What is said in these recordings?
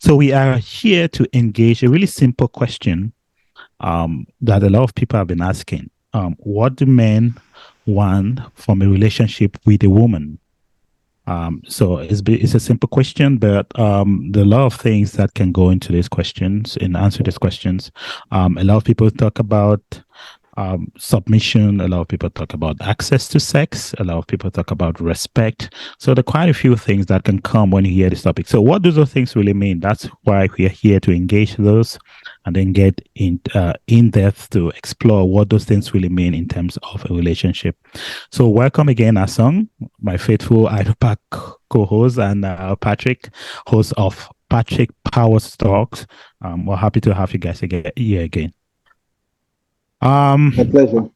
So we are here to engage a really simple question that a lot of people have been asking. What do men want from a relationship with a woman? So it's a simple question, but there are a lot of things that can go into these questions and answer these questions. A lot of people talk about submission. A lot of people talk about access to sex. A lot of people talk about respect. So there are quite a few things that can come when you hear this topic. So what do those things really mean? That's why we are here to engage those and then get in depth to explore what those things really mean in terms of a relationship. So welcome again, Asong, my faithful Idle Park co-host, and Patrick, host of Patrick Power Talks. We're happy to have you guys here again. My pleasure.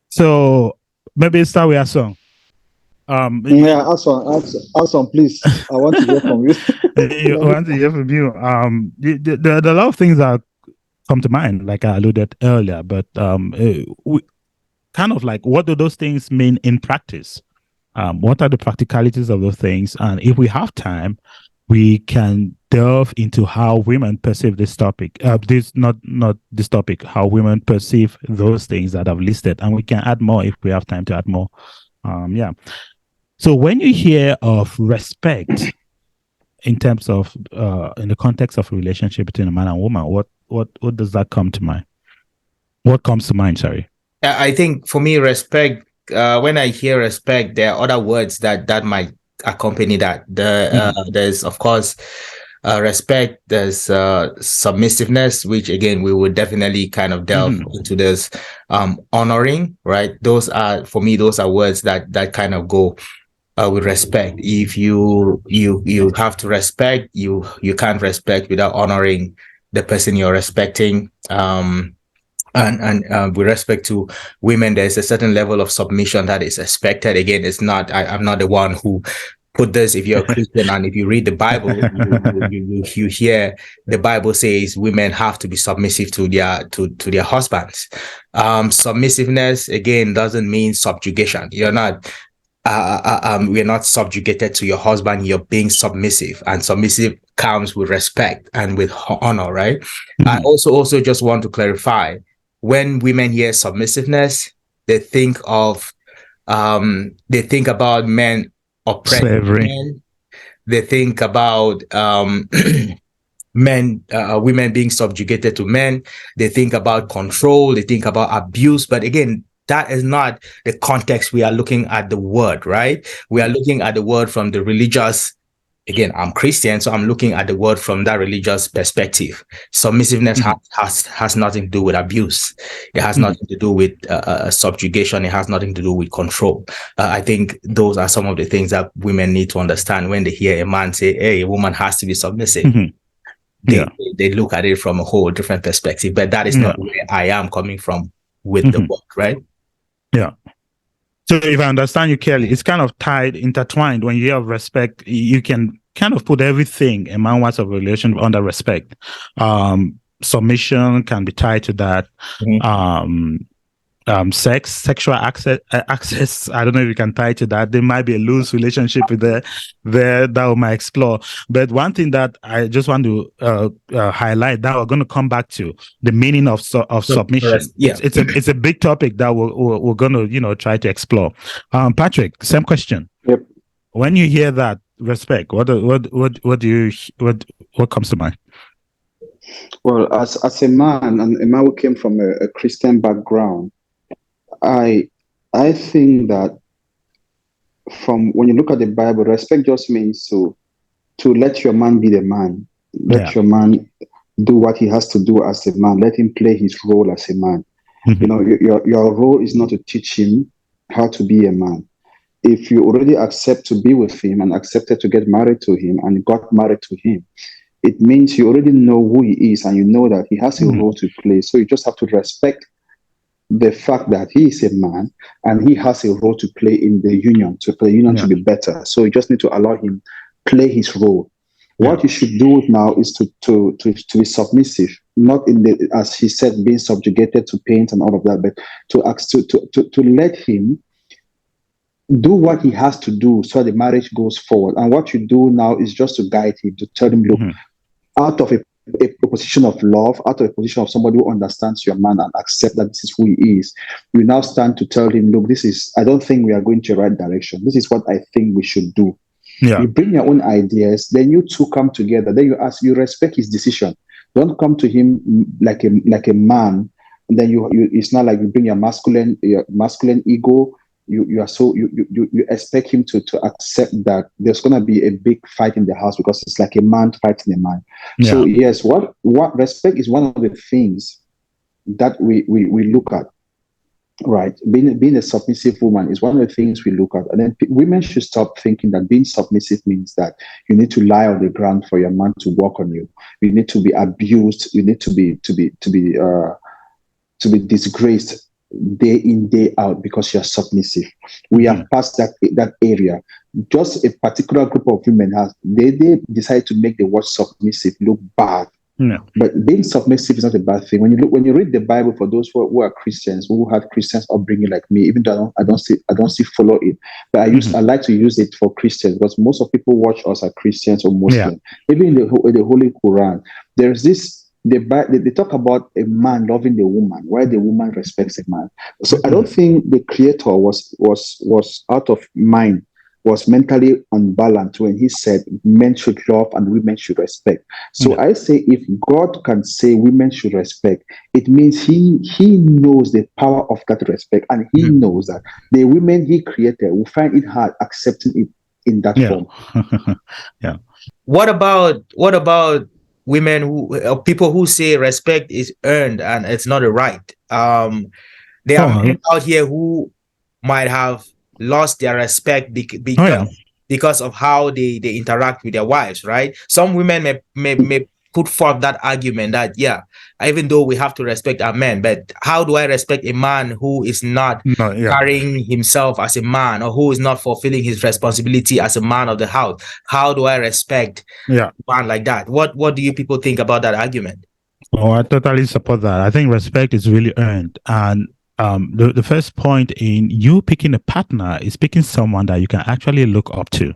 So maybe start with Asong. Awesome, please. I want to hear from you. You want to hear from you. There are a lot of things that come to mind, like I alluded earlier, but we kind of like, what do those things mean in practice? What are the practicalities of those things? And if we have time, we can delve into how women perceive this topic. Not this topic, how women perceive those things that I've listed, and we can add more if we have time to add more. Yeah. So when you hear of respect in terms of in the context of a relationship between a man and woman, what does that come to mind? What comes to mind? Sorry. I think for me, respect. When I hear respect, there are other words that might accompany that. There's of course respect. There's submissiveness, which again we would definitely kind of delve into this. Honoring, right? Those are, for me, those are words that kind of go with respect. If you have to respect, you can't respect without honoring the person you're respecting. And with respect to women, there's a certain level of submission that is expected. Again, it's not, I'm not the one who put this. If you're a Christian and if you read the Bible, you hear the Bible says women have to be submissive to their husbands. Submissiveness, again, doesn't mean subjugation. You're not, we're not subjugated to your husband. You're being submissive, and submissive comes with respect and with honor, right? I also just want to clarify, when women hear submissiveness, they think about men oppressing men. They think about women being subjugated to men. They think about control. They think about abuse. But again, that is not the context we are looking at the word, right? We are looking at the word from the religious. Again, I'm Christian, so I'm looking at the word from that religious perspective. Submissiveness has nothing to do with abuse. It has nothing to do with subjugation. It has nothing to do with control. I think those are some of the things that women need to understand when they hear a man say, hey, a woman has to be submissive. They look at it from a whole different perspective, but that is not where I am coming from with the word, right? Yeah. So if I understand you clearly, it's kind of intertwined. When you hear of respect, you can kind of put everything a man wants of a relation under respect. Submission can be tied to that. Sexual access. I don't know if you can tie to that. There might be a loose relationship with there that we might explore. But one thing that I just want to highlight that we're going to come back to, the meaning of submission. Yeah. It's a big topic that we're going to try to explore. Patrick, same question. Yep. When you hear that respect, what comes to mind? Well, as a man, and a man who came from a Christian background, I think that from when you look at the Bible, respect just means to let your man be the man. Let your man do what he has to do as a man. Let him play his role as a man. You know, your role is not to teach him how to be a man. If you already accept to be with him and accepted to get married to him and got married to him, it means you already know who he is and you know that he has a role to play. So you just have to respect the fact that he is a man and he has a role to play in the union, to be better. So you just need to allow him play his role. What you should do now is to be submissive, not in the, as he said, being subjugated to pains and all of that, but to let him do what he has to do so the marriage goes forward. And what you do now is just to guide him, to tell him, look, out of a position of love, out of a position of somebody who understands your man and accept that this is who he is, you now stand to tell him, look, I don't think we are going to the right direction. This is what I think we should do. Yeah. You bring your own ideas, then you two come together. Then you respect his decision. Don't come to him like a man. And then it's not like you bring your masculine ego. You expect him to accept that there's gonna be a big fight in the house because it's like a man fighting a man. Yeah. So yes, what respect is one of the things that we look at. Right, being a submissive woman is one of the things we look at, and then women should stop thinking that being submissive means that you need to lie on the ground for your man to walk on you. You need to be abused. You need to be disgraced day in day out because you're submissive. We have passed that area. Just a particular group of women they decide to make the word submissive look bad. Yeah. But being submissive is not a bad thing. When you read the Bible, for those who are Christians, who had Christians upbringing like me, even though I don't see follow it, but I like to use it for Christians because most of people watch us as Christians or Muslims. Even in the Holy Quran, there's this they talk about a man loving the woman, while the woman respects a man. So I don't think the Creator was out of mind, was mentally unbalanced when he said men should love and women should respect. So I say if God can say women should respect, it means he knows the power of that respect, and he knows that the women he created will find it hard accepting it in that form. Yeah. What about women who people who say respect is earned and it's not a right? There are men out here who might have lost their respect because of how they interact with their wives, right? Some women may put forth that argument that even though we have to respect our men, but how do I respect a man who is not carrying himself as a man, or who is not fulfilling his responsibility as a man of the house? How do I respect a man like that? What do you people think about that argument? Oh, I totally support that. I think respect is really earned, and the first point in you picking a partner is picking someone that you can actually look up to.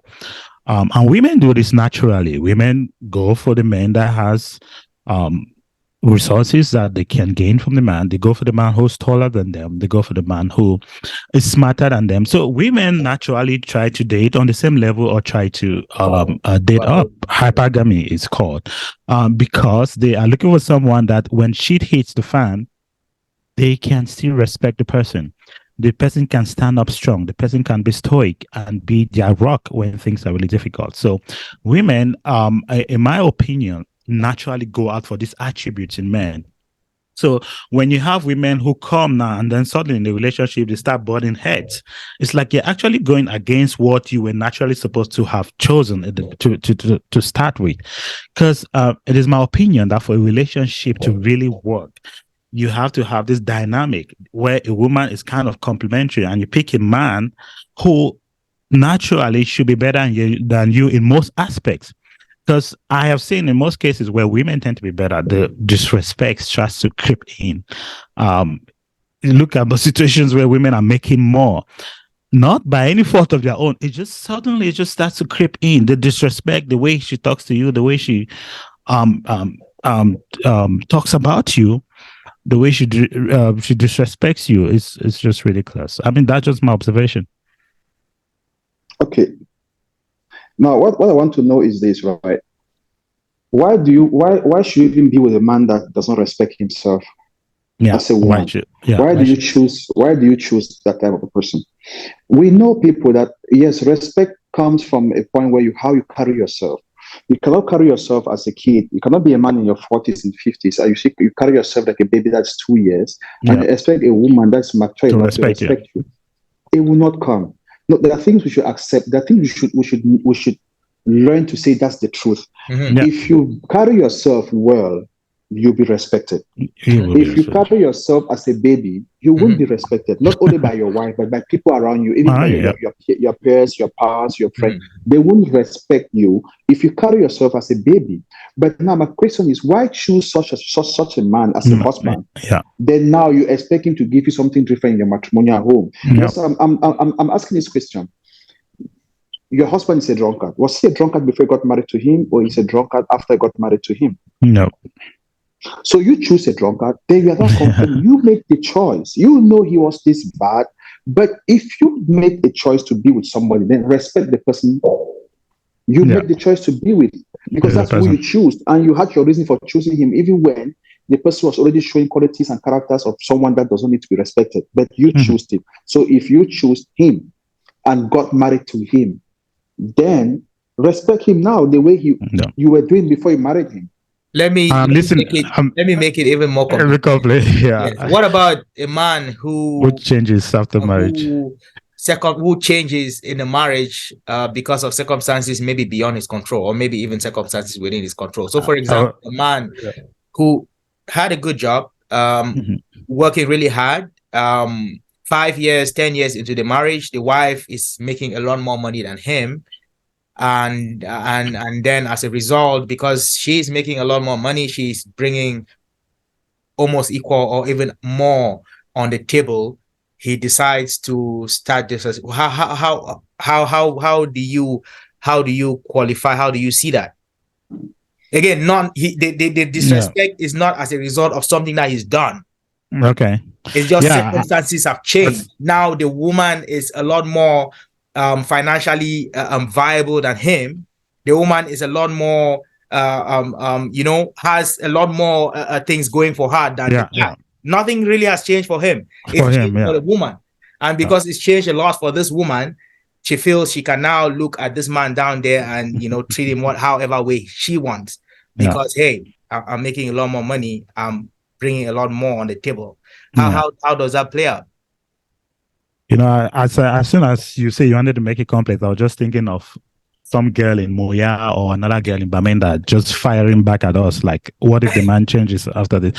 And women do this naturally. Women go for the man that has resources that they can gain from the man. They go for the man who's taller than them. They go for the man who is smarter than them. So women naturally try to date on the same level or try to date up. Hypergamy is called, because they are looking for someone that when shit hits the fan, they can still respect the person. The person can stand up strong. The person can be stoic and be their rock when things are really difficult. So women, in my opinion, naturally go out for these attributes in men. So when you have women who come now and then suddenly in the relationship, they start butting heads, it's like you're actually going against what you were naturally supposed to have chosen to start with. Because it is my opinion that for a relationship to really work, you have to have this dynamic where a woman is kind of complementary, and you pick a man who naturally should be better than you in most aspects. Because I have seen in most cases where women tend to be better, the disrespect starts to creep in. You look at the situations where women are making more, not by any fault of their own. It just suddenly starts to creep in. The disrespect, the way she talks to you, the way she talks about you, the way she disrespects you is just ridiculous. I mean, that's just my observation. Okay. Now, what I want to know is this, right? Why should you even be with a man that does not respect himself as a woman? Why do you choose that type of a person? We know people that, yes, respect comes from a point where how you carry yourself. You cannot carry yourself as a kid. You cannot be a man in your 40s and 50s. You carry yourself like a baby that's 2 years, and you expect a woman that's mature enough to respect you. It will not come. No, there are things we should accept. There are things we should learn to say that's the truth. If you carry yourself well, you'll be respected. You will be If you respected. carry yourself as a baby, you won't be respected, not only by your wife, but by people around you, even by Yeah. your peers, your pals, your friends. Mhm. They won't respect you if you carry yourself as a baby. But now my question is, why choose such a man as a husband? Yeah. Then now you expect him to give you something different in your matrimonial home. Yeah. Because I'm asking this question. Your husband is a drunkard. Was he a drunkard before you got married to him, or is a drunkard after you got married to him? No. So you choose a drunkard, then you are not complaining. You make the choice. You know he was this bad, but if you make a choice to be with somebody, then respect the person you Yeah. make the choice to be with, because The that's who you person. choose, and you had your reason for choosing him, even when the person was already showing qualities and characters of someone that doesn't need to be respected. But you Mhm. choose him. So if you choose him and got married to him, then respect him now the way No. you were doing before you married him. Listen. Let me make it even more Every complicated. couple. Yeah. Yes. What about a man What changes after marriage? who who changes in a marriage because of circumstances maybe beyond his control, or maybe even circumstances within his control? So, for example, a man Yeah. who had a good job, Mhm. working really hard. 5 years, 10 years into the marriage, the wife is making a lot more money than him, and then as a result, because she's making a lot more money, she's bringing almost equal or even more on the table. He decides to start this as how do you qualify, how do you see that? Again, the Yeah. disrespect is not as a result of something that he's done. Okay. It's just Yeah. circumstances have That's, changed. Now the woman is a lot more financially viable than him. The woman is a lot more, has a lot more things going for her than the yeah. guy. Yeah. Nothing really has changed for him. For It's him. changed for Yeah. the woman. And Yeah. because it's changed a lot for this woman, she feels she can now look at this man down there and, treat him however way she wants. Yeah. Because, hey, I'm making a lot more money. I'm bringing a lot more on the table. How Yeah. how how does that play out? As soon as you say you wanted to make it complex, I was just thinking of some girl in Moya or another girl in Bamenda just firing back at us. Like, what if the man changes after this?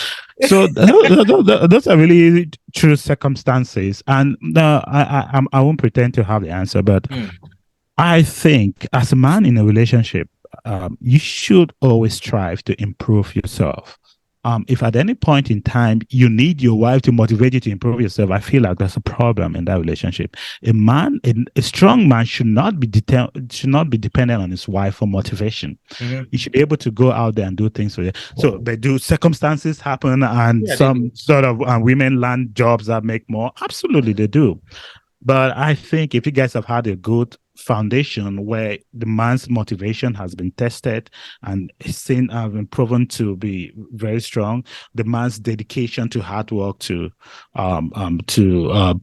So those are really true circumstances, and I won't pretend to have the answer, but I think as a man in a relationship, you should always strive to improve yourself. If at any point in time you need your wife to motivate you to improve yourself, I feel like that's a problem in that relationship. A strong man should not be dependent on his wife for motivation. Mhm. He should be able to go out there and do things for you. So, but do circumstances happen and Yeah, they do. some sort of women land jobs that make more? Absolutely, they do. But I think if you guys have had a good foundation where the man's motivation has been tested and seen have been proven to be very strong, the man's dedication to hard work to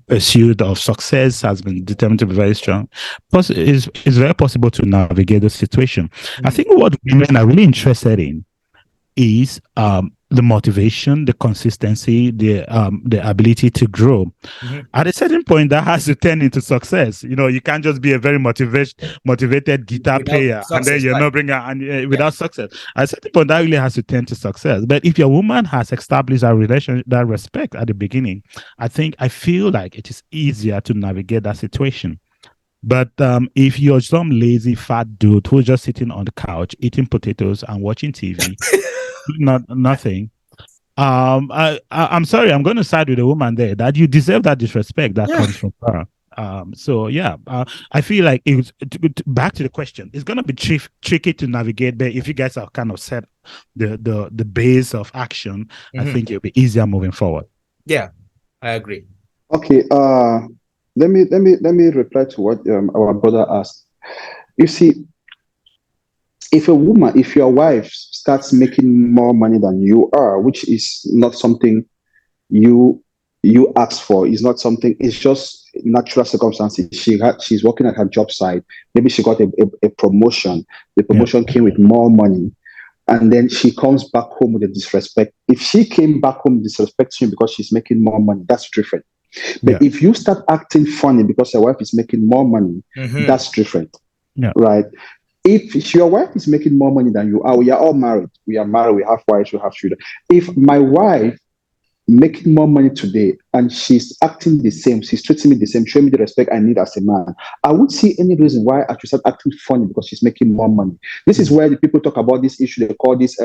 pursuit of success has been determined to be very strong. Plus, it's very possible to navigate the situation. I think what women are really interested in is the motivation, the consistency, the ability to grow. Mhm. At a certain point, that has to turn into success. You can't just be a very motivated guitar Without player and then success, you're right? not bringing Yeah. without success. At a certain point, that really has to turn to success. But if your woman has established that relation, that respect at the beginning, I feel like it is easier to navigate that situation. But if you're some lazy fat dude who's just sitting on the couch eating potatoes and watching TV, nothing. I'm sorry, I'm going to side with the woman there that you deserve that disrespect that Yeah. comes from her. So yeah, I feel like back to the question. It's going to be tricky to navigate, but if you guys are kind of set the base of action, I Mhm. think it'll be easier moving forward. Yeah, I agree. Okay, let me reply to what our brother asked. You see, if your wife starts making more money than you are, which is not something you you asked for, is not something. It's just natural circumstances. She's working at her job site. Maybe she got a promotion. The Yeah, promotion came with more money, and then she comes back home with a disrespect. If she came back home disrespecting you because she's making more money, that's different. But yeah, if you start acting funny because your wife is making more money, Mhm. that's different, yeah, right? If your wife is making more money than you are, we are all married. We are married. We have wives. We have children. If my wife making more money today and she's acting the same, she's treating me the same, showing me the respect I need as a man, I wouldn't see any reason why I should start acting funny because she's making more money. This is where the people talk about this issue. They call this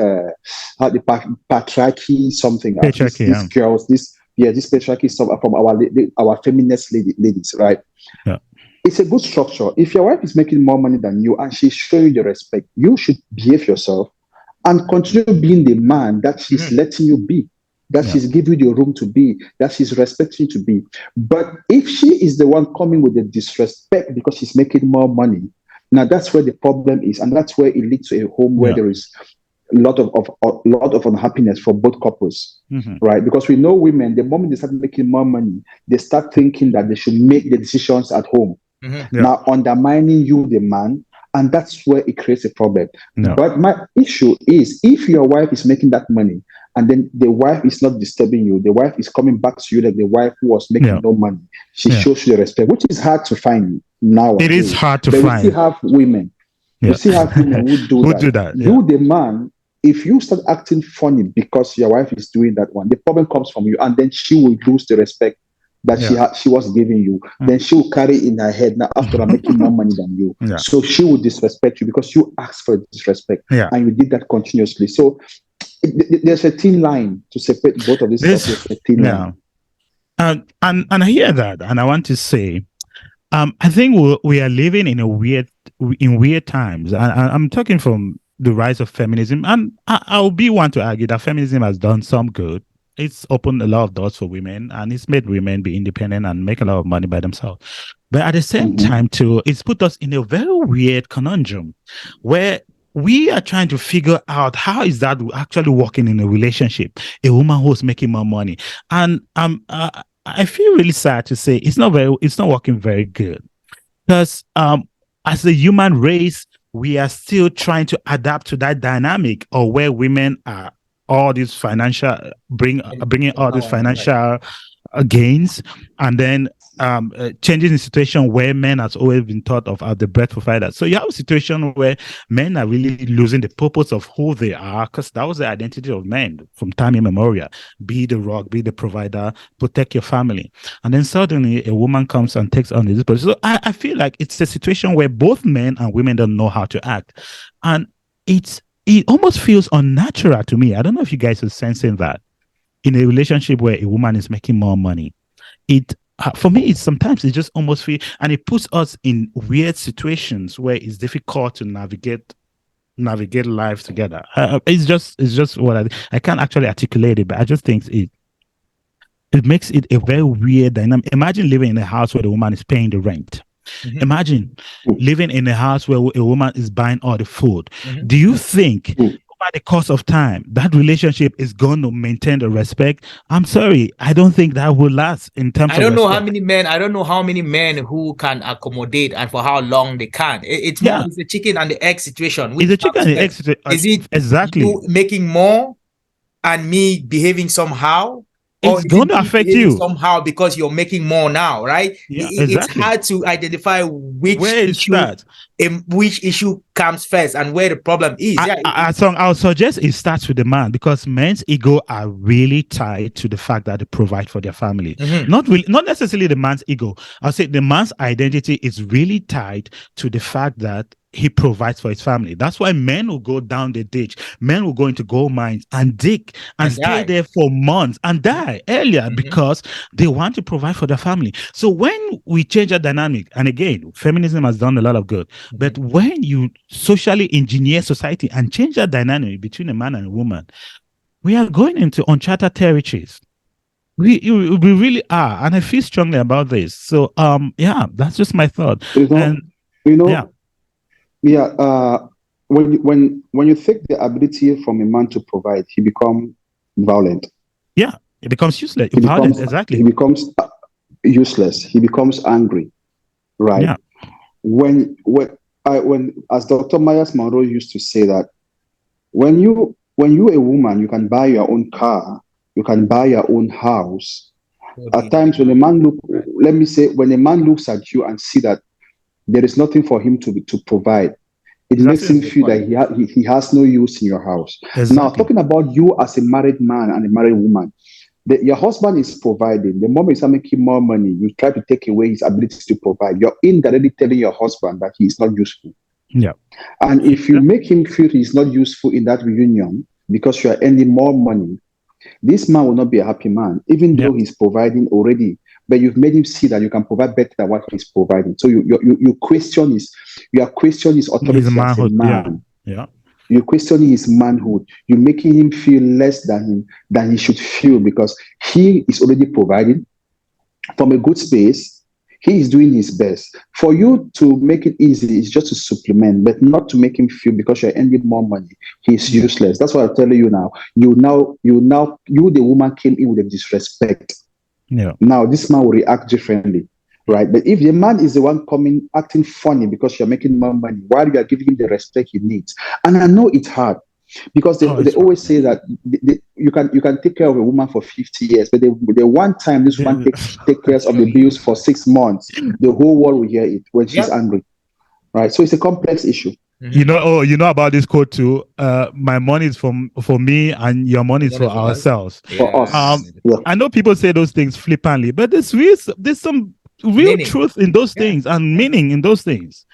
patriarchy something. Patriarchy, These girls, this patriarchy stuff from our feminist ladies, right? yeah. It's a good structure. If your wife is making more money than you and she's showing you the respect, you should behave yourself and continue being the man that she's letting you be, that she's giving you the room to be, that she's respecting you to be. But if she is the one coming with the disrespect because she's making more money, now that's where the problem is, and that's where it leads to a home where there is a lot of unhappiness for both couples, right? Because we know women, the moment they start making more money, they start thinking that they should make the decisions at home. Now undermining you, the man, and that's where it creates a problem. But my issue is, if your wife is making that money and then the wife is not disturbing you, the wife is coming back to you like the wife who was making no money, she shows you the respect, which is hard to find nowadays. It is hard to but find. We still have women. We still have women who do that. You, the man, if you start acting funny because your wife is doing that one, the problem comes from you, and then she will lose the respect that she was giving you. Then she will carry in her head, now after I'm making more money than you. So she will disrespect you because you asked for disrespect and you did that continuously. So there's a thin line to separate both of these stuff. There's a thin line. And I hear that, and I want to say, I think we are living in weird times. I'm talking from the rise of feminism, and I'll be one to argue that feminism has done some good. It's opened a lot of doors for women, and it's made women be independent and make a lot of money by themselves. But at the same time, too, it's put us in a very weird conundrum where we are trying to figure out how is that actually working in a relationship, a woman who's making more money. And I feel really sad to say it's not working very good, because as a human race, we are still trying to adapt to that dynamic, or where women are all these bringing all these financial gains, and then changing the situation where men has always been thought of as the bread provider. So you have a situation where men are really losing the purpose of who they are, because that was the identity of men from time immemorial. Be the rock, be the provider, protect your family. And then suddenly a woman comes and takes on this position. So I feel like it's a situation where both men and women don't know how to act. And it almost feels unnatural to me. I don't know if you guys are sensing that in a relationship where a woman is making more money. For me, sometimes it just almost feels, and it puts us in weird situations where it's difficult to navigate life together. It's just what I can't actually articulate it, but I just think it makes it a very weird dynamic. Imagine living in a house where the woman is paying the rent. Imagine living in a house where a woman is buying all the food. Do you think over the course of time that relationship is going to maintain the respect? I'm sorry, I don't think that will last in terms of I don't know how many men who can accommodate and for how long they can. It's more, it's a chicken and the egg situation. It's a chicken and the egg situation. Is it exactly you making more and me behaving somehow? It's going to affect you somehow because you're making more now, right? Yeah, exactly. It's hard to identify which issue comes first and where the problem is. I'll suggest it starts with the man, because men's ego are really tied to the fact that they provide for their family. Not necessarily the man's ego. I'll say the man's identity is really tied to the fact that he provides for his family. That's why men will go down the ditch. Men will go into gold mines and dig and stay there for months and die earlier because they want to provide for their family. So when we change that dynamic, and again, feminism has done a lot of good, but when you socially engineer society and change that dynamic between a man and a woman, we are going into uncharted territories. We really are, and I feel strongly about this. So that's just my thought. When you take the ability from a man to provide, he becomes violent. Yeah, it becomes useless. He becomes useless. He becomes angry, right? Yeah. When as Dr. Myers Monroe used to say that when you a woman, you can buy your own car, you can buy your own house. At times when a man when a man looks at you and see that there is nothing for him to provide, It makes him That's a good feel that point. he has no use in your house. Now, Exactly. talking about you as a married man and a married woman, your husband is providing. The moment you making more money, you try to take away his ability to provide. You're indirectly telling your husband that he is not useful. Yeah. And if you Yeah. make him feel he's not useful in that reunion because you are earning more money, this man will not be a happy man, even Yeah. though he's providing already. But you've made him see that you can provide better than what he's providing. So you question his His authority as a manhood. Yeah. man. Yeah. You're questioning his manhood. You're making him feel less than he should feel because he is already providing from a good space. He is doing his best. For you to make it easy is just to supplement, but not to make him feel because you're earning more money, he's Yeah. useless. That's what I'm telling you now. You, the woman, came in with a disrespect. Yeah. Now, this man will react differently, right? But if the man is the one coming acting funny because you're making more money while you are giving him the respect he needs, and I know it's hard because Oh, they it's right. always say that you can take care of a woman for 50 years, but the one time this woman Yeah. take care of the bills for 6 months, the whole world will hear it when she's Yep. angry, right? So it's a complex issue. You Mhm. know, you know about this quote too. My money is for me, and your money is One for is us. ourselves. For Yeah. us. Yeah. I know people say those things flippantly, but there's some real Meaning. truth in those Yeah. things and meaning in those things.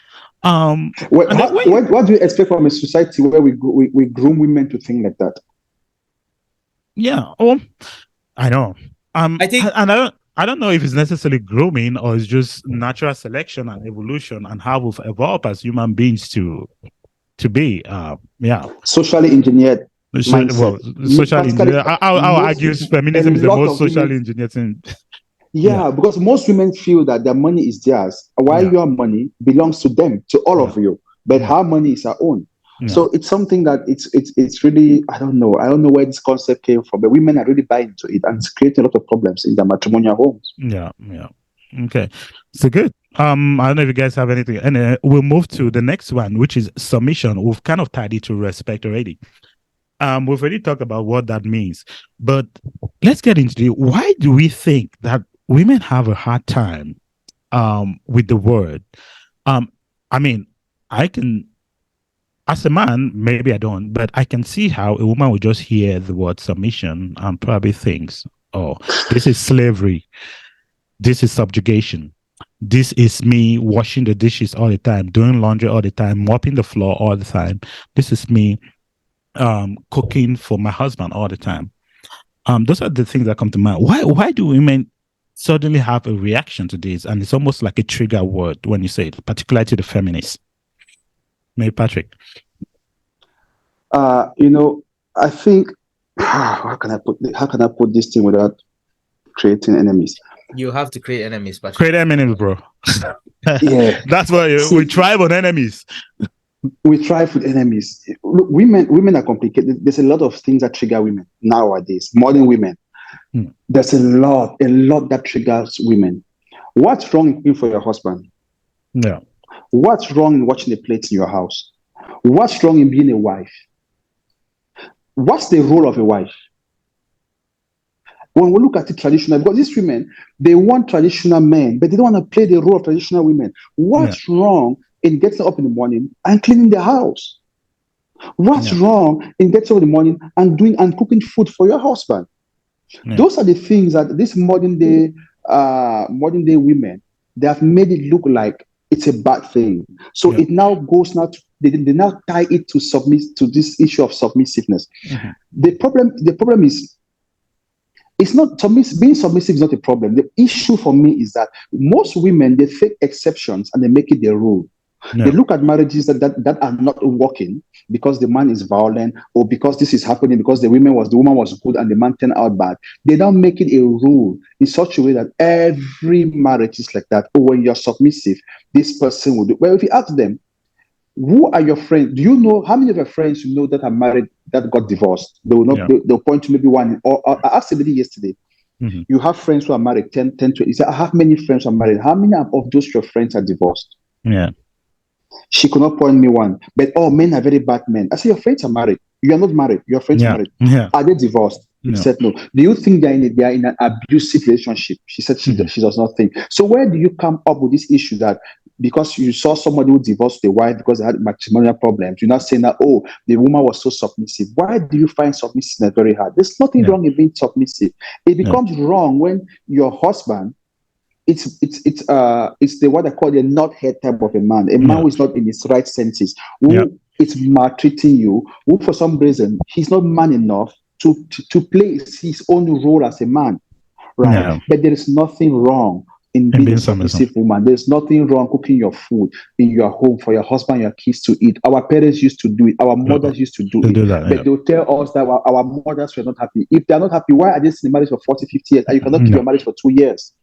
And What, then how, what do you expect from a society where we groom women to think like that? yeah, I know. I think And I don't know if it's necessarily grooming or it's just natural selection and evolution and how we've evolved as human beings to be. Yeah. Socially engineered mindset. Well, socially Practically, engineered. I'll most argue a feminism is the lot most of women. socially engineered thing. Yeah. Yeah, because most women feel that their money is theirs, while Yeah. your money belongs to them, to all Yeah. of you. But Yeah. her money is her own. Yeah. So it's something that it's really, I don't know. I don't know where this concept came from, but women are really buying into it, and it's creating a lot of problems in their matrimonial homes. Yeah. Yeah. Okay. So good. I don't know if you guys have anything. And we'll move to the next one, which is submission. We've kind of tied it to respect already. We've already talked about what that means, but let's get into the why do we think that women have a hard time with the word? I mean, I can as a man, maybe I don't, but I can see how a woman would just hear the word submission and probably thinks, oh, this is slavery, this is subjugation. This is me washing the dishes all the time, doing laundry all the time, mopping the floor all the time. This is me cooking for my husband all the time. Those are the things that come to mind. Why do women suddenly have a reaction to this? And it's almost like a trigger word when you say it, particularly to the feminists. Maybe Patrick. I think how can I put this thing without creating enemies? you have to create enemies, Patrick. Create enemies, bro. Yeah. That's why we thrive on enemies. We thrive with enemies. Look, women are complicated. There's a lot of things that trigger women nowadays. Modern women. There's a lot that triggers women. What's wrong in cooking for your husband? Yeah. What's wrong in watching the plates in your house? What's wrong in being a wife? What's the role of a wife? When we look at it traditional, because these women, they want traditional men, but they don't want to play the role of traditional women. What's wrong in getting up in the morning and cleaning the house? What's wrong in getting up in the morning and cooking food for your husband? Yeah. Those are the things that these modern day women, they have made it look like it's a bad thing. So it now goes they now tie it to this issue of submissiveness. Mm-hmm. The problem is it's not being submissive is not a problem. The issue for me is that most women, they take exceptions and they make it their rule. Yeah. They look at marriages that are not working because the man is violent or because this is happening because the woman was good and the man turned out bad. They don't make it a rule in such a way that every marriage is like that. Or when you're submissive, this person will do. Well, if you ask them, who are your friends? Do you know how many of your friends you know that are married that got divorced? They will not. They'll point to maybe one. Or I asked somebody yesterday. Mm-hmm. You have friends who are married 10, 20. He said, I have many friends who are married. How many of those your friends are divorced? Yeah. She could not point me one. But men are very bad men. I said, your friends are married. You are not married. Your friends are married. Yeah. Are they divorced? He said no. Do you think they are in an abusive relationship? She said she does not think. So where do you come up with this issue that because you saw somebody who divorced the wife because they had matrimonial problems, you're not saying that, oh, the woman was so submissive. Why do you find submissiveness very hard? There's nothing wrong in being submissive. It becomes wrong when your husband, it's the what I call the not head type of a man who is not in his right senses, who is maltreating you, who for some reason he's not man enough to play his own role as a man, right? But there is nothing wrong in being a submissive woman. There's nothing wrong cooking your food in your home for your husband and your kids to eat. Our parents used to do it. Our mothers used to do it. But they'll tell us that our mothers were not happy. If they're not happy, why are they still in marriage for 40, 50 years? And you cannot keep your marriage for 2 years.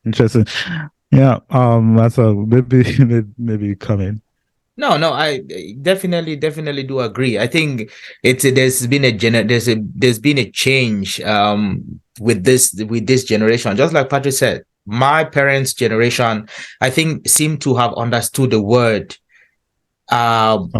Interesting. Yeah. That's a maybe come in. No, I definitely do agree. I think there's been a change with this generation. Just like Patrick said, my parents' generation, I think, seem to have understood the word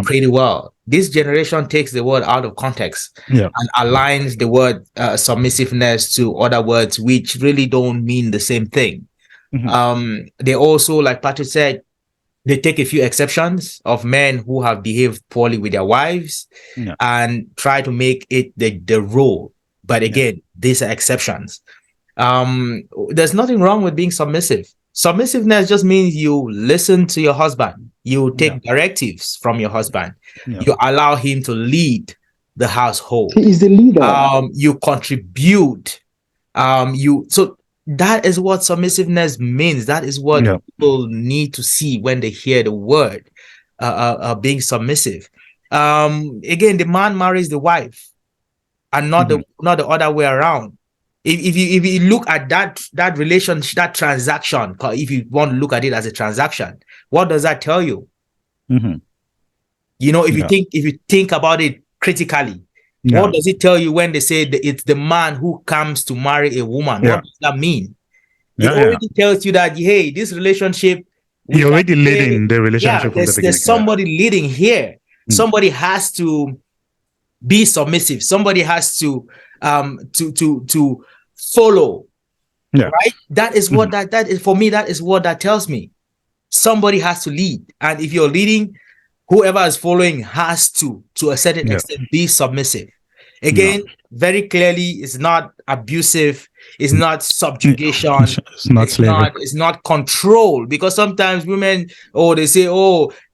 pretty well. This generation takes the word out of context and aligns the word submissiveness to other words which really don't mean the same thing. They also, like Patrick said, they take a few exceptions of men who have behaved poorly with their wives and try to make it the rule. But again, these are exceptions. There's nothing wrong with being submissive. Submissiveness just means you listen to your husband. You take directives from your husband. You allow him to lead the household. He is the leader. You contribute. So that is what submissiveness means. That is what people need to see when they hear the word being submissive. Again, the man marries the wife, and not the other way around. If you look at that relationship, that transaction, if you want to look at it as a transaction, what does that tell you? You know, if you think about it critically, what does it tell you when they say that it's the man who comes to marry a woman? What does that mean? It already tells you that, hey, this relationship, you're already leading the relationship from the beginning. There's somebody leading here. Somebody has to be submissive. Somebody has to follow. Right? That is what that is for me. That is what that tells me. Somebody has to lead, and if you're leading, whoever is following has to a certain extent, be submissive. Again, very clearly, it's not abusive. It's not subjugation. It's not slavery. It's not control. Because sometimes women, they say,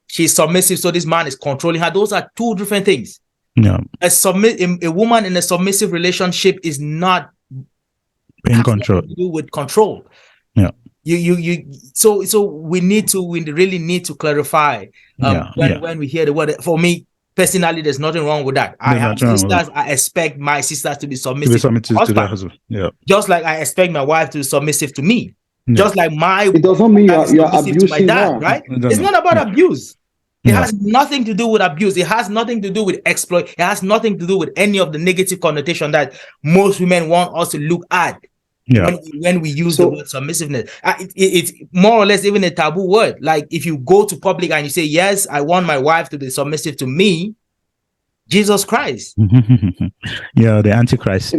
she's submissive, so this man is controlling her. Those are two different things. A woman in a submissive relationship is not in control. To do with control. So we really need to clarify when we hear the word. For me personally, there's nothing wrong with that. I have sisters. I expect my sisters to be submissive to their husband. Just like I expect my wife to be submissive to me. Just like it doesn't mean you're abusing to my dad, right? It's not about abuse. It has nothing to do with abuse. It has nothing to do with exploit. It has nothing to do with any of the negative connotation that most women want us to look at. When we use the word submissiveness, it's more or less even a taboo word. Like if you go to public and you say, yes, I want my wife to be submissive to me, Jesus Christ. The Antichrist.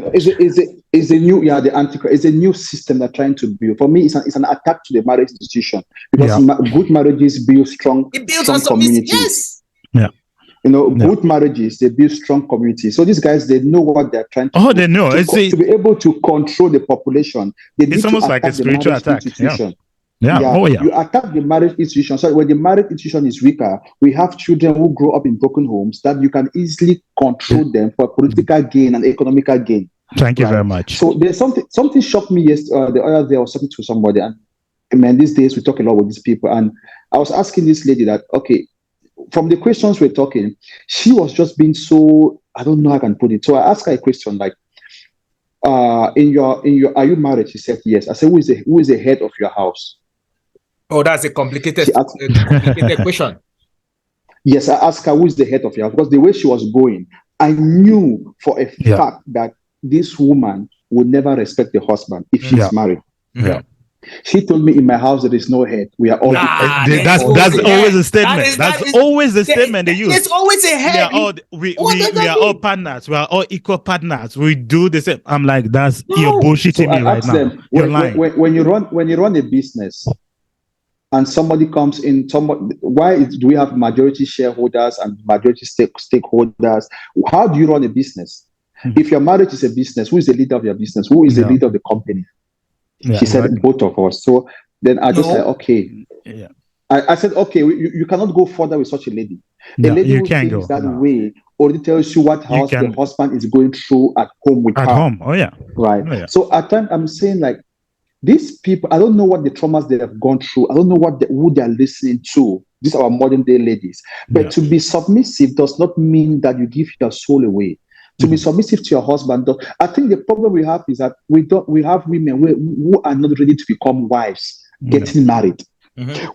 Is a new the Antichrist. It's a new system they're trying to build. For me, it's an attack to the marriage institution, because good marriages build strong communities. Yes. Good marriages, they build strong communities. So these guys, they know what they're trying to do. They know. To be able to control the population, they need it's almost like a spiritual attack. You attack the marriage institution. So when the marriage institution is weaker, we have children who grow up in broken homes that you can easily control them for political gain and economical gain. Thank you very much. So there's something shocked me yesterday. The other day I was talking to somebody, and man, these days we talk a lot with these people, and I was asking this lady that, okay, from the questions we're talking, she was just being so, I don't know how I can put it. So I asked her a question like, in your are you married? She said yes. I said, who is the head of your house? Oh, that's a complicated question. Yes, I asked her, who is the head of your house? Because the way she was going, I knew for a fact that this woman would never respect the husband if she's married. She told me, in my house there is no head. We are all. That's always a statement. That's always the statement they use. It's always a head. We are all partners. We are all equal partners. We do the same. I'm like, you're bullshitting me right now. You're lying. When you run a business, and somebody comes in, do we have majority shareholders and majority stakeholders? How do you run a business? If your marriage is a business, who is the leader of your business? Who is the leader of the company? She said, both of us. So then I just said, okay. Yeah. I said, okay, you cannot go further with such a lady. A No, lady you who can't thinks go. that way already tells you what the husband is going through at home with At her. home. Oh, yeah. Right. Oh, yeah. So at times I'm saying, like, these people, I don't know what the traumas they have gone through. I don't know who they are listening to. These are our modern day ladies. But to be submissive does not mean that you give your soul away. To be submissive to your husband, I think the problem we have is that we have women who are not ready to become wives, getting married.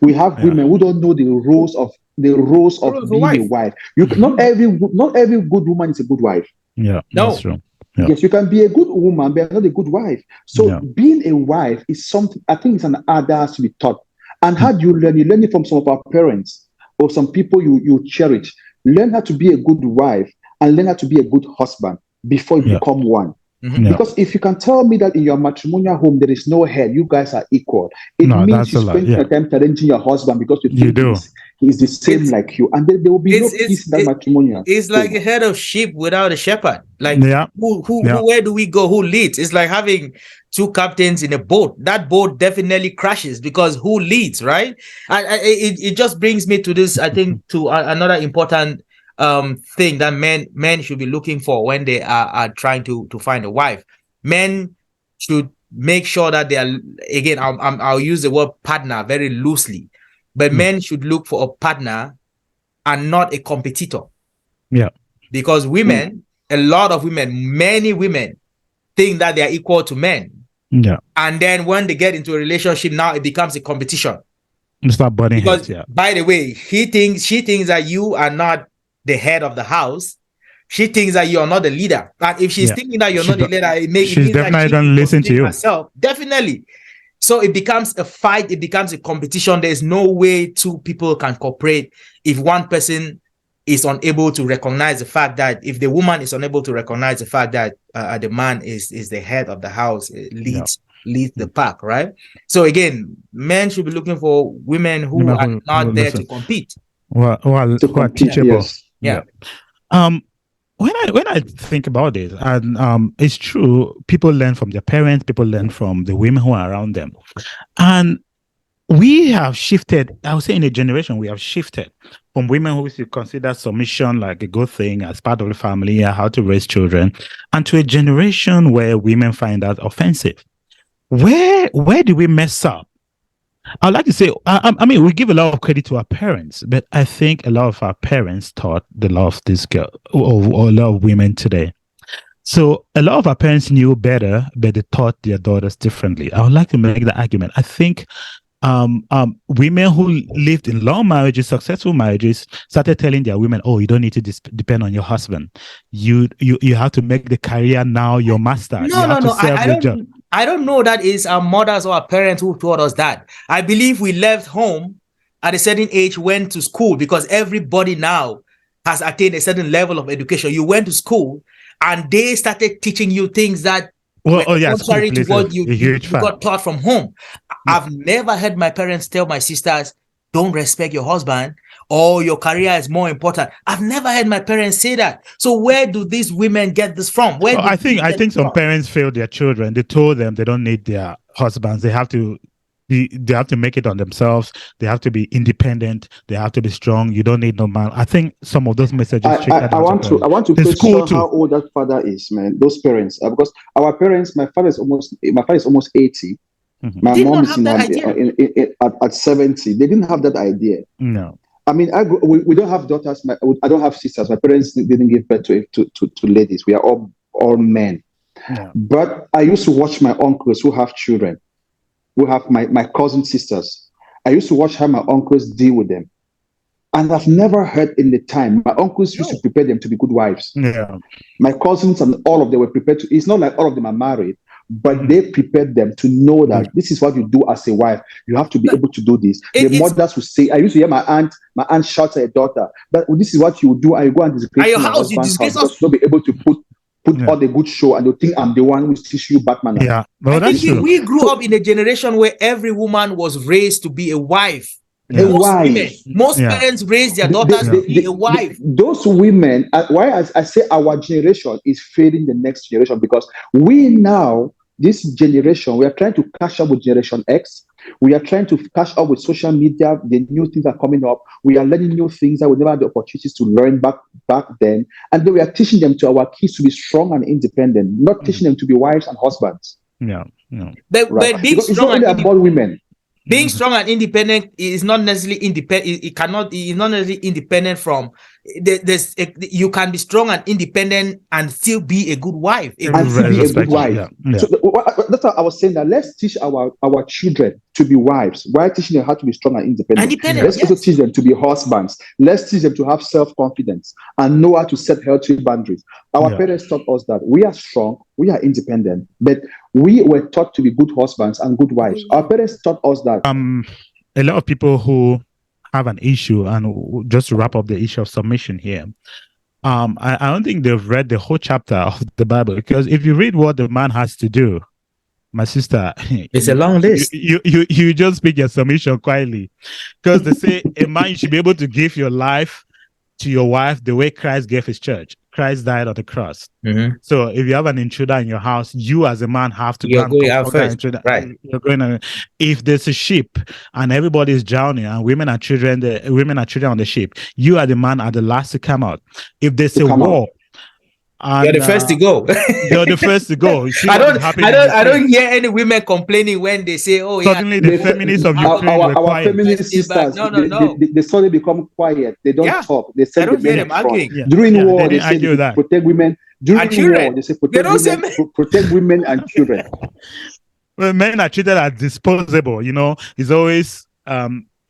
We have women who don't know the roles of being a wife. Not every good woman is a good wife. Yeah, that's true. Yeah. Yes, you can be a good woman, but not a good wife. So being a wife is something, I think it's an art that has to be taught. And how do you learn? You learn it from some of our parents or some people you cherish. Learn how to be a good wife and learn how to be a good husband before you become one. Because if you can tell me that in your matrimonial home there is no head, you guys are equal, it means you spend your time challenging your husband because you think he's the same like you, and then there will be no peace in that matrimonial. It's like a head of sheep without a shepherd. Like where do we go? Who leads? It's like having two captains in a boat. That boat definitely crashes because who leads, right? It just brings me to this, I think, to another important thing that men should be looking for when they are trying to find a wife. Men should make sure that they are, again, I'll use the word partner very loosely, but men should look for a partner and not a competitor. Yeah. Because women, a lot of women, many women think that they are equal to men. Yeah. And then when they get into a relationship, now it becomes a competition. It's not butting heads, yeah. By the way, she thinks that you are not the head of the house. She thinks that you are not the leader. And if she's thinking that you're not the leader, it means that she don't listen to you herself. Definitely. So it becomes a fight. It becomes a competition. There's no way two people can cooperate if one person is unable to recognize the fact that, if the woman is unable to recognize the fact that the man is the head of the house, leads the pack, right? So again, men should be looking for women who are not there to compete. Who are teachable. Yeah. When I think about it, and it's true, people learn from their parents, people learn from the women who are around them. And we have shifted, I would say in a generation, we have shifted from women who used to consider submission like a good thing as part of the family, how to raise children, and to a generation where women find that offensive. Where do we mess up? I'd like to say, I mean, we give a lot of credit to our parents, but I think a lot of our parents taught the lot of this girl or a lot of women today. So a lot of our parents knew better, but they taught their daughters differently. I would like to make the argument. I think women who lived in long marriages, successful marriages, started telling their women, "Oh, you don't need to depend on your husband. You have to make the career now your master. I don't know that is our mothers or our parents who taught us that. I believe we left home at a certain age, went to school, because everybody now has attained a certain level of education. You went to school and they started teaching you things that contrary to what you got taught from home. I've never heard my parents tell my sisters, don't respect your husband, or your career is more important. I've never heard my parents say that. So where do these women get this from? I think some parents failed their children. They told them they don't need their husbands. They have to make it on themselves. They have to be independent. They have to be strong. You don't need no man. I think some of those messages. I want to question how old that father is, man. Those parents, because our parents, my father is almost 80. Mm-hmm. My mom is at 70. They didn't have that idea. No. I mean, we don't have daughters. I don't have sisters. My parents didn't give birth to ladies. We are all men. Yeah. But I used to watch my uncles who have children, who have my cousin sisters. I used to watch how my uncles deal with them. And I've never heard in the time, my uncles used to prepare them to be good wives. Yeah. My cousins and all of them were prepared to. It's not like all of them are married, but they prepared them to know that this is what you do as a wife. You have to be able to do this. The mothers would say, I used to hear my aunt shout at her daughter, but this is what you do. I go and disgrace your husband's house because you'll be able to put put all the good show, and they think I'm the one who teach you Batman. Yeah, well, I that's think true. we grew up in a generation where every woman was raised to be a wife. A Most wife. women, most parents raise their daughters to be a wife. Those women, why I say our generation is failing the next generation, because we now, this generation, we are trying to catch up with Generation X. We are trying to catch up with social media. The new things are coming up. We are learning new things that we never had the opportunities to learn back then. And then we are teaching them to our kids to be strong and independent, not teaching them to be wives and husbands. Yeah. But being because it's not only about women. Being strong and independent is not necessarily independent. It cannot. It's not necessarily independent from. You can be strong and independent and still be a good wife. And still be a good wife. Yeah. So that's why I was saying that let's teach our children to be wives while teaching them how to be strong and independent. Let's also teach them to be husbands. Let's teach them to have self-confidence and know how to set healthy boundaries. Our parents taught us that we are strong, we are independent, but we were taught to be good husbands and good wives. Our parents taught us that. A lot of people who have an issue, and just to wrap up the issue of submission here, I don't think they've read the whole chapter of the Bible, because if you read what the man has to do, my sister, it's a long list. You just speak your submission quietly, because they say a man should be able to give your life to your wife the way Christ gave his church. Christ died on the cross. So if you have an intruder in your house, you as a man have to go out first. Right. You're going. If there's a ship and everybody is drowning and women and children on the ship, you are the man at the last to come out. If there's a war, you're the first to go. You're the first to go. I don't hear any women complaining when they say, "Oh, suddenly the feminists of Ukraine were quiet." Our feminist sisters, they suddenly become quiet. They don't talk. They say the men are front. During war, they say they protect women. During war, they say protect women and children. Well, men are treated as disposable. It's always